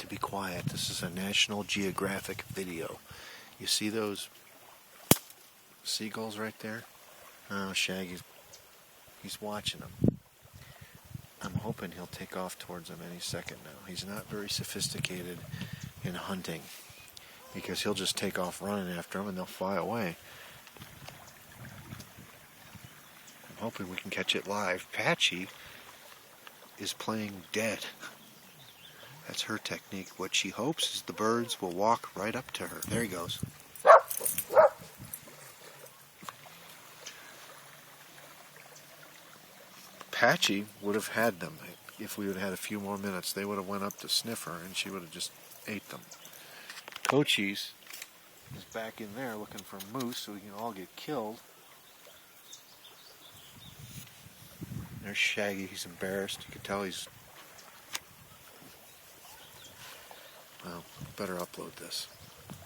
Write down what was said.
to be quiet. This is a National Geographic video. You see those seagulls right there? Oh, Shaggy's he's watching them. I'm hoping he'll take off towards them any second now. He's not very sophisticated in hunting because he'll just take off running after them and they'll fly away. I'm hoping we can catch it live. Patchy is playing dead. That's her technique. What she hopes is the birds will walk right up to her. There he goes. Patchy would have had them. If we would have had a few more minutes, they would have went up to sniff her and she would have just ate them. Cochise is back in there looking for moose so we can all get killed. There's Shaggy. He's embarrassed. You can tell he's... Well, better upload this.